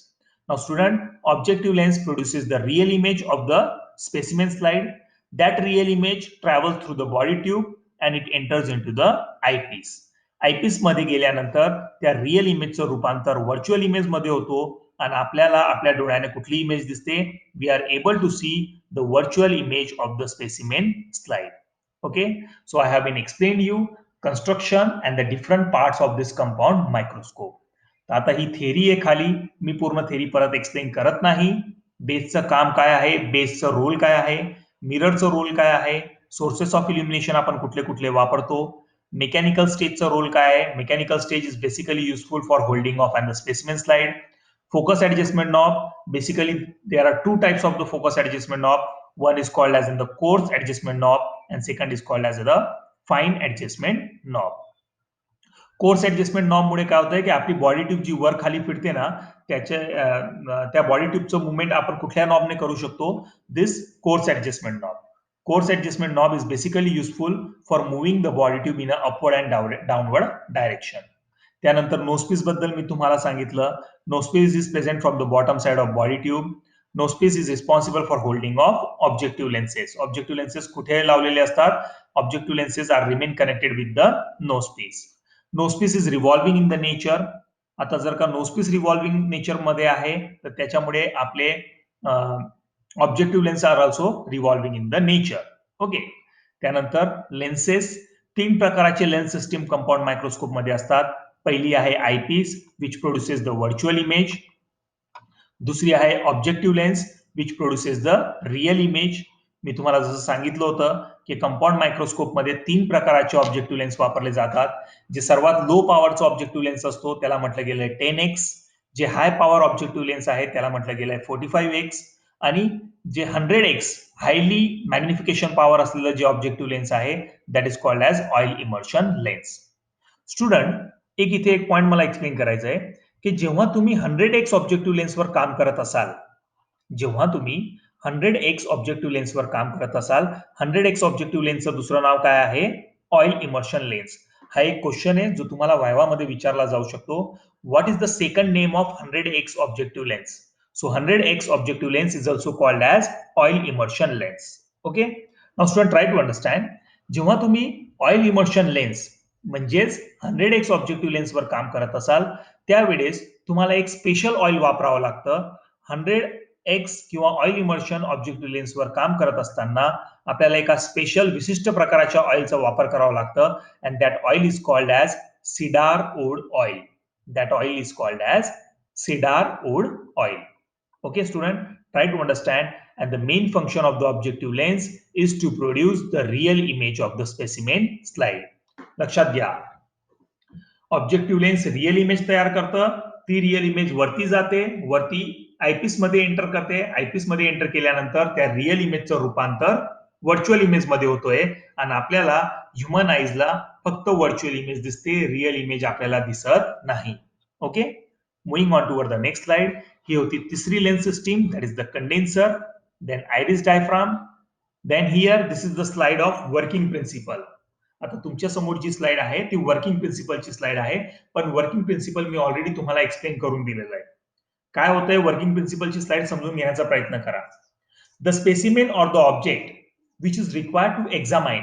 Now student, objective lens produces the real image of the specimen slide. That real image travel through the body tube and it enters into the eyepiece. Eyepiece मध्ये गेल्यानंतर त्या real इमेजचं रूपांतर virtual image मध्ये होतो आणि आपल्याला आपल्या डोळ्याने कुठली इमेज दिसते, we are able to see the virtual image of the specimen slide. Okay, so I have been explain you construction and the different parts of this compound microscope. आता ही थेरी आहे खाली, मी पूर्ण थेरी परत explain करत नाही. बेसचं काम काय आहे, बेसचं रोल काय आहे, मिररचं रोल काय आहे, सोर्सेस ऑफ इल्युमिनेशन आपण कुठले कुठले वापरतो, मेकॅनिकल स्टेजचा रोल काय आहे. Mechanical stage is basically useful for holding of and the specimen slide. Focus adjustment knob, basically there are two types of the focus adjustment knob. One is called as in the coarse adjustment knob and second is called as the fine adjustment knob. Course adjustment knob मुळे काय होतंय की आपली body tube जी वर खाली फिरते ना, त्या बॉडी ट्यूबचं मुवमेंट आपण कुठल्या नॉबने करू शकतो, this coarse adjustment knob. Coarse adjustment knob is basically useful for moving the body tube in a upward and downward direction. त्यानंतर नोस्पीस बद्दल मी तुम्हाला सांगितलं. Nosepiece is present from the bottom side of body tube. Nosepiece is responsible for holding of objective lenses. Objective lenses कुठे लावलेले असतात, objective lenses are remain connected with the nosepiece. Nosepiece is revolving in the nature. आता जर का नोस्पीस revolving nature मध्ये आहे तर त्याच्यामुळे आपले objective lens are also revolving in the nature. Okay, त्यानंतर लेन्सेस, तीन प्रकारचे लेन्स सिस्टीम कंपाऊंड मायक्रोस्कोप मध्ये असतात. पहिली आहे eyepiece which produces the virtual image. दुसरी आहे objective lens which produces the real image. मी तुम्हाला जसं सांगितलं होतं की कंपाऊंड मायक्रोस्कोप मध्ये तीन प्रकारचे ऑब्जेक्टिव्ह लेन्स वापरले जातात. जे सर्वात लो पॉवरचा ऑब्जेक्टिव्ह लेन्स असतो त्याला म्हटलं गेलंय 10x. जे हाय पॉवर ऑब्जेक्टिव्ह लेन्स आहे त्याला म्हटलं गेलंय 45x. आणि जे 100x हायली मॅग्निफिकेशन पॉवर असलेलं जे ऑब्जेक्टिव्ह लेन्स आहे that is called as oil immersion lens. Student, इथे एक पॉइंट मला एक्सप्लेन करायचं आहे की जेव्हा तुम्ही 100x ऑब्जेक्टिव्ह लेन्सवर काम करत असाल, जेव्हा तुम्ही 100x ऑब्जेक्टिव्ह लेन्सवर काम करत असाल, 100x ऑब्जेक्टिव्ह लेन्सचं दुसरं नाव काय आहे, ऑइल इमर्शन लेन्स. हा एक क्वेश्चन आहे जो तुम्हाला वायवा मध्ये विचारला जाऊ शकतो. What is the second name of 100x objective lens? So 100x objective lens is also called as oil immersion lens. Okay, now student try to understand. जेव्हा तुम्ही ऑइल इमर्शन लेन्स म्हणजेच 100x ऑब्जेक्टिव्ह लेन्सवर काम करत असाल त्यावेळेस तुम्हाला एक special oil वापरावं लागतं. 100x किंवा ऑइल इमर्शन ऑब्जेक्टिव्ह लेन्सवर काम करत असताना आपल्याला एका स्पेशल विशिष्ट प्रकारच्या ऑइलचा वापर करावा लागतं and that oil is called as cedar wood oil. That oil is called as cedar wood oil. Okay student, try to understand, and the main function of the objective lens is to produce the real image of the specimen slide. लक्षात घ्या, objective lens real image तयार करतं. ती real image वरती जाते, वरती eyepiece मध्ये enter करते. आयपीस मध्ये एंटर केल्यानंतर त्या रिअल इमेजचं रूपांतर व्हर्च्युअल इमेज मध्ये होतोय आणि आपल्याला ह्युमन आईजला फक्त व्हर्च्युअल इमेज दिसते, रिअल इमेज आपल्याला दिसत नाही. Okay, moving on toward the next slide. ही होती तिसरी lens system, that is the condenser, then iris diaphragm, then here this is the slide of working principle. आता तुमच्या समोर जी स्लाइड आहे ती वर्किंग प्रिन्सिपलची स्लाइड आहे, पण वर्किंग प्रिन्सिपल मी ऑलरेडी तुम्हाला एक्सप्लेन करून दिलेलं आहे. काय होतंय, वर्किंग प्रिन्सिपलची स्लाइड समजून घेण्याचा प्रयत्न करा. The specimen or the object which is required to examine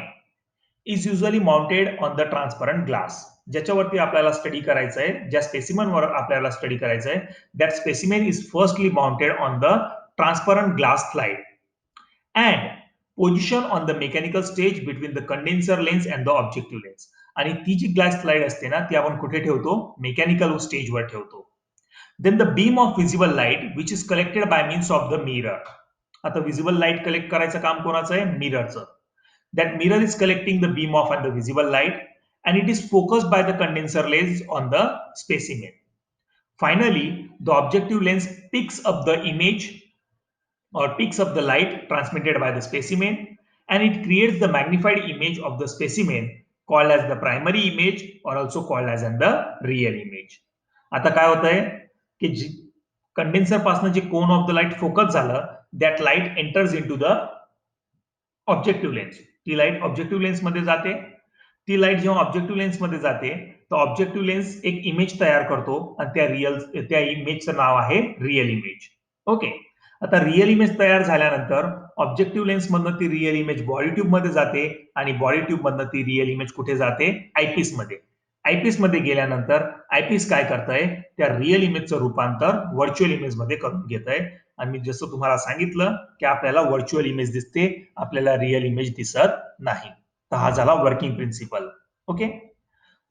is usually mounted on the transparent glass. ज्याच्यावरती आपल्याला स्टडी करायचं आहे, ज्या स्पेसिमेनवर आपल्याला स्टडी करायचं आहे, that specimen is firstly mounted on the transparent glass slide and position on the mechanical stage between the condenser lens and the objective lens. आणि ती जी ग्लास स्लाइड असते ना ती आपण कुठे ठेवतो, मेकॅनिकल स्टेजवर ठेवतो. Then the beam of visible light which is collected by means of the mirror. आता विजिबल लाईट कलेक्ट करायचं काम कोणाचं आहे, मिररचं. That mirror is collecting the beam of the visible light and it is focused by the condenser lens on the specimen. Finally, the objective lens picks up the image or picks up the light transmitted by the specimen and it creates the magnified image of the specimen called as the primary image or also called as the real image. आता काय होतंय की condenser पासून जे कोन of the light focus झालं, that light enters into the objective lens. ती light objective lens मध्ये जाते. ती लाईट जेव्हा ऑब्जेक्टिव्ह लेन्स मध्ये जाते तर ऑब्जेक्टिव्ह लेन्स एक इमेज तयार करतो आणि त्या इमेजचं नाव आहे रिअल इमेज. ओके, आता रिअल इमेज तयार झाल्यानंतर ऑब्जेक्टिव्ह लेन्स मधनं ती रिअल इमेज बॉडी ट्यूब मध्ये जाते आणि बॉडी ट्यूब मधनं ती रिअल इमेज कुठे जाते, आयपीस मध्ये. आयपीएस मध्ये गेल्यानंतर आयपीएस काय करतंय, त्या रिअल इमेजचं रूपांतर व्हर्च्युअल इमेज मध्ये करून घेत आहे. आणि मी जसं तुम्हाला सांगितलं की आपल्याला व्हर्च्युअल इमेज दिसते, आपल्याला रिअल इमेज दिसत नाही. तर हा झाला working principle. Okay.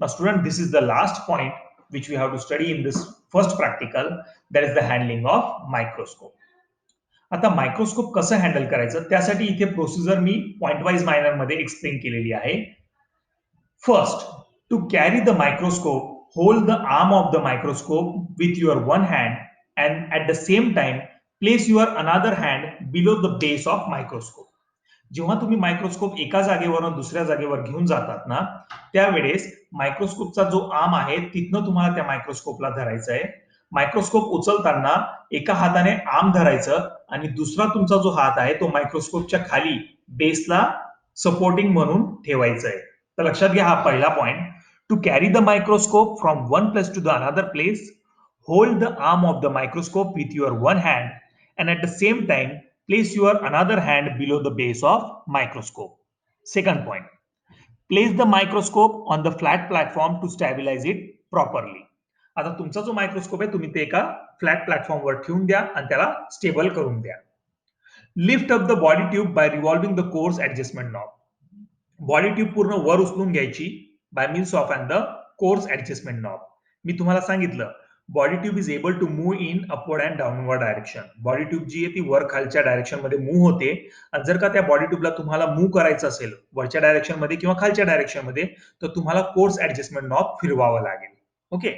Now, student, this is the last point which we have to study in this first practical, that is the handling of microscope. आता मायक्रोस्कोप कसं हँडल करायचं त्यासाठी इथे प्रोसिजर मी पॉइंट वाईज मायनर मध्ये explain केलेली आहे. First, to carry the microscope, hold the arm of the microscope with your one hand and at the same time place your another hand below the base of microscope. जेव्हा तुम्ही microscope एका जागेवरून दुसऱ्या जागेवर घेऊन जातात ना, त्यावेळेस मायक्रोस्कोपचा जो आर्म आहे तिथनं तुम्हाला त्या मायक्रोस्कोपला धरायचं आहे. मायक्रोस्कोप उचलताना एका हाताने आर्म धरायचं आणि दुसरा तुमचा जो हात आहे तो मायक्रोस्कोपच्या खाली बेसला सपोर्टिंग म्हणून ठेवायचा आहे. तर लक्षात घ्या, हा पहिला point. To carry the microscope from one place to the another place, hold the arm of the microscope with your one hand and at the same time place your another hand below the base of microscope. Second point, place the microscope on the flat platform to stabilize it properly. आता तुमचा जो microscope आहे तुम्ही ते एका flat प्लॅटफॉर्मवर ठेवून द्या आणि त्याला स्टेबल करून द्या. Lift up the body tube by revolving the coarse adjustment knob. Body tube पूर्ण वर उचलून घ्यायची by means of and the coarse adjustment knob. मी तुम्हाला सांगितलं body tube is able to move in upward and downward direction. Body tube जी आहे ती वर खालच्या डायरेक्शन मध्ये मूव्ह होते आणि जर का त्या बॉडी ट्यूबला तुम्हाला मूव्ह करायचं असेल वरच्या डायरेक्शन मध्ये किंवा खालच्या डायरेक्शन मध्ये तर तुम्हाला कोर्स ऍडजस्टमेंट नॉब फिरवावं लागेल. Okay.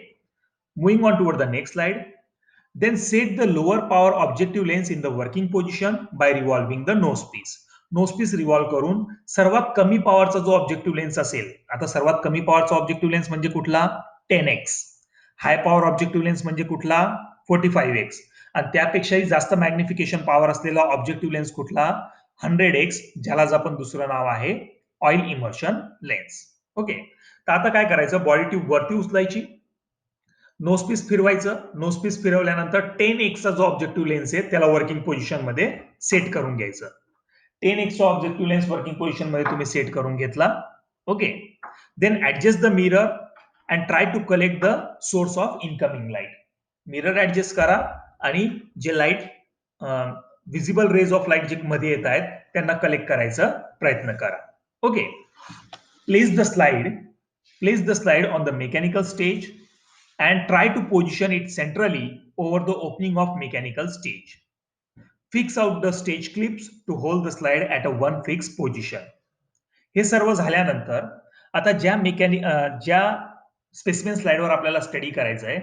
Moving on toward the next slide. Then set the lower power objective lens in the working position by revolving the nose piece. Nose piece revolve करून सर्वात कमी पॉवरचा जो ऑब्जेक्टिव्ह लेन्स असेल, आता सर्वात कमी पॉवरचा objective lens म्हणजे कुठला? 10x. High power objective lens म्हणजे कुठला? 45x. आणि त्यापेक्षाही जास्त मॅग्निफिकेशन पॉवर असलेला ऑब्जेक्टिव्ह लेन्स कुठला? 100x, ज्यालाच आपण दुसरं नाव आहे ऑइल इमर्शन लेन्स. ओके. तर आता काय करायचं, बॉडी ट्यूब वरती उचलायची, नोजपीस फिरवायचं, नोजपीस फिरवल्यानंतर 10x चा जो ऑब्जेक्टिव्ह लेन्स आहे त्याला वर्किंग पोझिशन मध्ये सेट करून घ्यायचं. 10x चा ऑब्जेक्टिव्ह लेन्स वर्किंग पोझिशन मध्ये तुम्ही सेट करून घेतला. Okay. Then adjust the mirror and try to collect the source of incoming light. Mirror adjust करा आणि जे light visible rays of light जे मध्ये येत आहेत त्यांना कलेक्ट करायचा प्रयत्न करा. Okay. Place the slide on the mechanical stage and try to position it centrally over the opening of mechanical stage. Fix out the stage clips to hold the slide at a one fixed position. हे सर्व झाल्यानंतर आता ज्या specimen स्लाइडवर आपल्याला study करायचं आहे,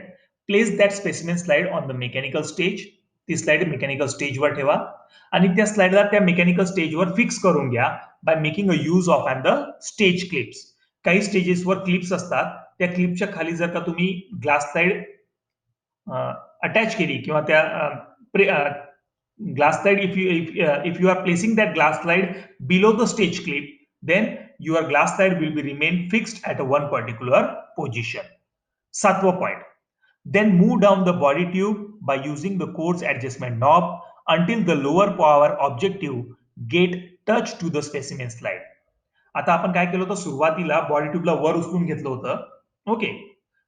place that specimen slide on the mechanical stage. ती स्लाइड मेकॅनिकल स्टेजवर ठेवा आणि त्या स्लाइडला त्या मेकॅनिकल स्टेजवर फिक्स करून घ्या bye making a use of and the stage clips. काही स्टेजेसवर क्लिप्स असतात, त्या क्लिपच्या खाली जर का तुम्ही ग्लास स्लाइड अटॅच केली किंवा त्या glass slide if you are placing that glass slide below the stage clip, then your glass slide will be remain fixed at a one particular position. Satwa point. Then move down the body tube by using the coarse adjustment knob until the lower power objective get touch to the specimen slide. आता आपण काय केलं होतं, सुरुवातीला body ट्यूबला वर उचलून घेतलं होतं. ओके.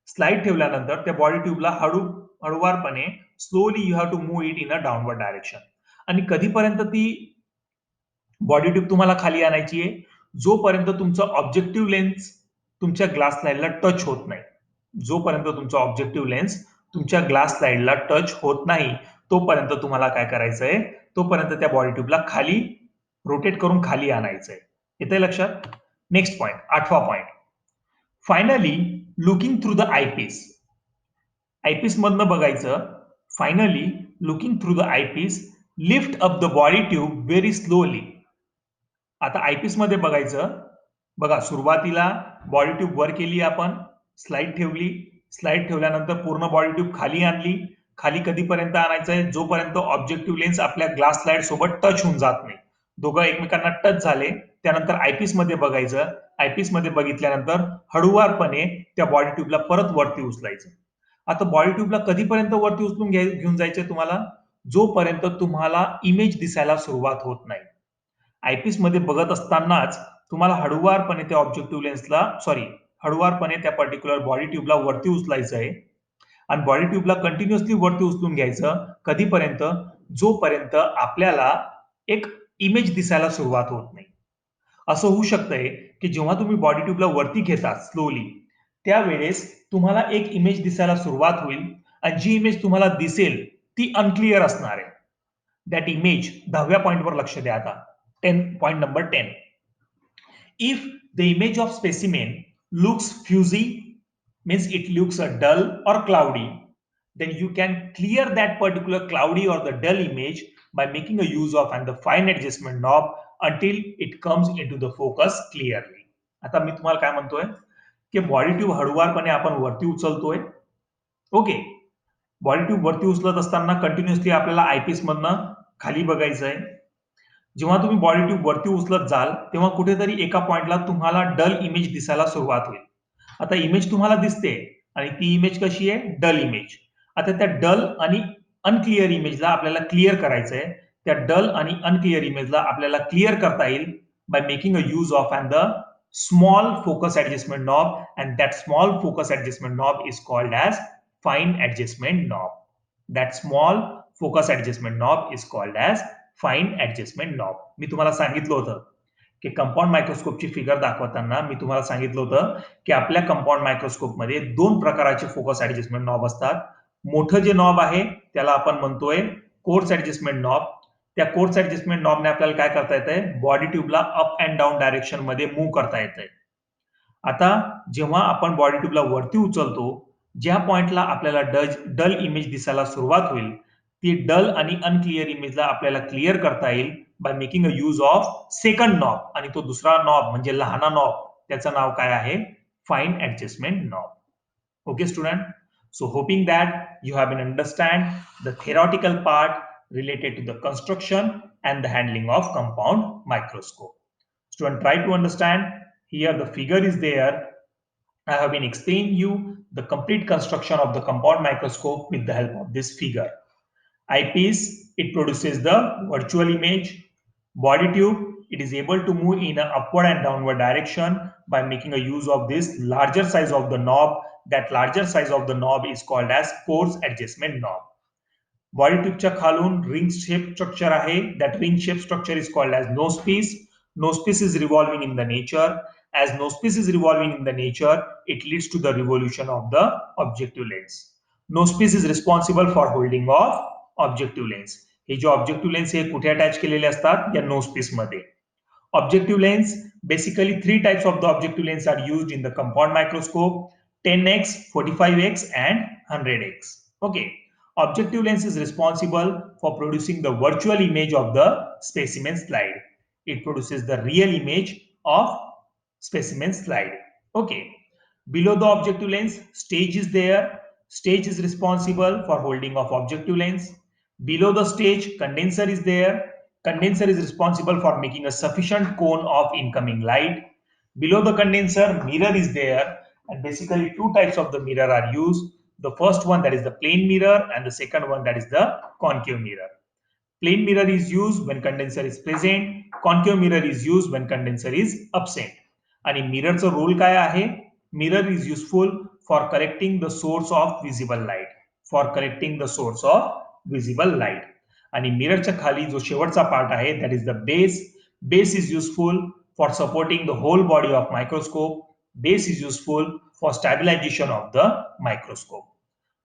स्लाइड ठेवल्यानंतर त्या बॉडी ट्यूबला हळूवारपणे slowly you have to move it in a downward direction. आणि कधीपर्यंत ती बॉडी ट्यूब तुम्हाला खाली आणायची आहे? जोपर्यंत तुमचा ऑब्जेक्टिव्ह लेन्स तुमच्या ग्लास स्लाइडला टच होत नाही. जोपर्यंत तुमचा ऑब्जेक्टिव्ह लेन्स तुमच्या ग्लास स्लाइडला टच होत नाही तोपर्यंत तुम्हाला काय करायचंय, तोपर्यंत त्या बॉडी ट्यूबला खाली रोटेट करून खाली आणायचंय. येतंय लक्षात? नेक्स्ट पॉइंट, 8वा point. Finally looking through the eyepiece. Eyepiece मधनं बघायचं. Finally looking through the eyepiece, lift up the body tube very slowly. आता आयपीस मध्ये बघायचं. बघा, सुरुवातीला बॉडी ट्यूब वर केली, आपण स्लाइड ठेवली, स्लाइड ठेवल्यानंतर पूर्ण बॉडी ट्यूब खाली आणली. खाली कधीपर्यंत आणायचंय? जोपर्यंत ऑब्जेक्टिव्ह लेन्स आपल्या ग्लास स्लाइड सोबत टच होऊन जात नाही. दोघं एकमेकांना टच झाले त्यानंतर आयपीस मध्ये बघायचं. आयपीस मध्ये बघितल्यानंतर हळूवारपणे त्या बॉडी ट्यूबला परत वरती उचलायचं. आता बॉडी ट्यूबला कधीपर्यंत वरती उचलून घेऊन जायचंय तुम्हाला? जोपर्यंत तुम्हाला इमेज दिसायला सुरुवात होत नाही. आयपीस मध्ये बघत असतानाच तुम्हाला हळूवारपणे त्या ऑब्जेक्टिव्ह लेन्सला हळुवारपणे त्या पर्टिक्युलर बॉडी ट्यूबला वरती उचलायचं आहे आणि बॉडी ट्यूबला कंटिन्युअसली वरती उचलून घ्यायचं. कधीपर्यंत? जोपर्यंत आपल्याला एक इमेज दिसायला सुरुवात होत नाही. असं होऊ शकतंय की जेव्हा तुम्ही बॉडी ट्यूबला वरती घेता स्लोली, त्यावेळेस तुम्हाला एक इमेज दिसायला सुरुवात होईल आणि जी इमेज तुम्हाला दिसेल ती अनक्लिअर असणार आहे. दॅट इमेज 10व्या पॉइंटवर लक्ष द्या आता. Point number 10. If the image of specimen looks fuzzy, means it looks dull or cloudy, then you can clear that particular cloudy or the dull image by making a use of and the fine adjustment knob until it comes into the focus clearly. आता मी तुम्हाला काय म्हणतोय की body tube हळुवारपणे आपण वरती उचलतोय. Okay, body tube वरती उचलत असताना कंटिन्युअसली आपल्याला आयपीस मधनं खाली बघायचं आहे. जेव्हा तुम्ही बॉडी ट्यूब वरती उचलत जाल तेव्हा कुठेतरी एका पॉइंटला तुम्हाला डल इमेज दिसायला सुरुवात होईल. आता इमेज तुम्हाला दिसते आणि ती इमेज कशी आहे? Dull image. आता त्या डल आणि अनक्लिअर इमेजला आपल्याला क्लिअर करायचं आहे. त्या डल आणि अनक्लिअर इमेजला आपल्याला क्लिअर करता येईल by making a use of and the small focus adjustment knob, and that small focus adjustment knob is called as fine adjustment knob. That small focus adjustment knob is called as fine adjustment knob. मी तुम्हाला सांगितलं होतं की compound मायक्रोस्कोपची figure दाखवताना मी तुम्हाला सांगितलं होतं की आपल्या कंपाऊंड मायक्रोस्कोपमध्ये 2 प्रकारचे फोकस ऍडजस्टमेंट नॉब असतात. मोठं जे नॉब आहे त्याला आपण म्हणतोय कोर्स ऍडजस्टमेंट नॉब. त्या कोर्स ऍडजस्टमेंट नॉबने आपल्याला काय करता येतंय? बॉडी ट्यूबला अप अँड डाऊन डायरेक्शन मध्ये मूव्ह करता येतंय. आता जेव्हा आपण बॉडी ट्यूबला वरती उचलतो, ज्या पॉइंटला आपल्याला डल इमेज दिसायला सुरुवात होईल, ती डल आणि अनक्लिअर इमेजला आपल्याला क्लिअर करता येईल by making a use of second knob. आणि तो दुसरा नॉब म्हणजे लहाना नॉब, त्याचं नाव काय आहे? Fine adjustment knob. Okay, student. So hoping that you have been understand the theoretical part related to the construction and the handling of compound microscope. Student, try to understand. Here the figure is there. I have been explaining you the complete construction of the compound microscope with the help of this figure. Eyepiece, it produces the virtual image. Body tube, it is able to move in an upward and downward direction by making a use of this larger size of the knob. That larger size of the knob is called as force adjustment knob. Body ट्यूबच्या खालून ring shape structure आहे. That ring shape structure is called as nosepiece. Nose is revolving in the nature. As nose is revolving in the nature, it leads to the revolution of the objective lens. Nose is responsible for holding of objective lens. हे जे objective lens हे कुठे attach केलेले असतात? या नोजपीस मध्ये. Objective lens, basically 3 types of the objective lens are used in the compound microscope: 10x, 45x, and 100x. Okay. Objective lens is responsible for producing the virtual image of the specimen slide. It produces the real image of specimen slide. Okay. Below the objective lens, stage is there. Stage is responsible for holding of objective lens. Below the stage, condenser is there. Condenser is responsible for making a sufficient cone of incoming light. Below the condenser, mirror is there, and basically 2 types of the mirror are used. The first one, that is the plane mirror, and the second one, that is the concave mirror. Plane mirror is used when condenser is present. Concave mirror is used when condenser is absent. आणि मिररचा role काय आहे? Mirror is useful for correcting the source of visible light. For correcting the source of visible light. आणि मिररच्या खाली जो शेवटचा part आहे, that is the base. Base is useful for supporting the whole body of microscope. Base is useful for stabilization of the microscope.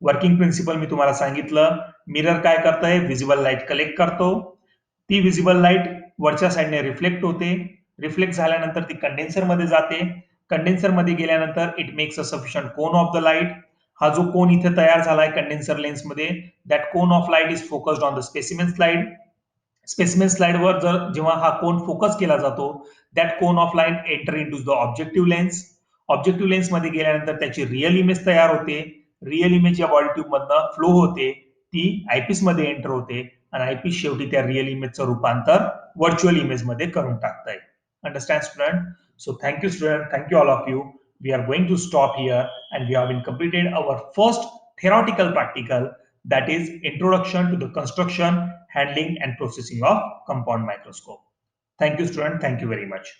Working principle मी तुम्हाला सांगितलं. Mirror काय करतंय? विजिबल लाईट कलेक्ट करतो. ती विजिबल लाईट वरच्या साईडने रिफ्लेक्ट होते. रिफ्लेक्ट झाल्यानंतर ती कंडेन्सर मध्ये जाते. कंडेन्सर मध्ये गेल्यानंतर it makes a sufficient cone of the light. हा जो कोन इथे तयार झालाय कंडेन्सर लेन्स मध्ये, that cone of light is focused on the specimen slide. Specimen slide वर जेव्हा हा कोन फोकस केला जातो, that cone of light enter in to the objective lens. Objective lens मध्ये गेल्यानंतर त्याची रिअल इमेज तयार होते. रिअल इमेज या बॉडी ट्यूब मधनं फ्लो होते. ती आयपीस मध्ये एंटर होते आणि आयपीस शेवटी त्या रिअल इमेजचं रूपांतर व्हर्च्युअल इमेज मध्ये करून टाकताय. Understand student? So thank you student, thank you all of you. We are going to stop here, and we have been completed our first theoretical practical, that is introduction to the construction, handling and processing of compound microscope. Thank you student, thank you very much.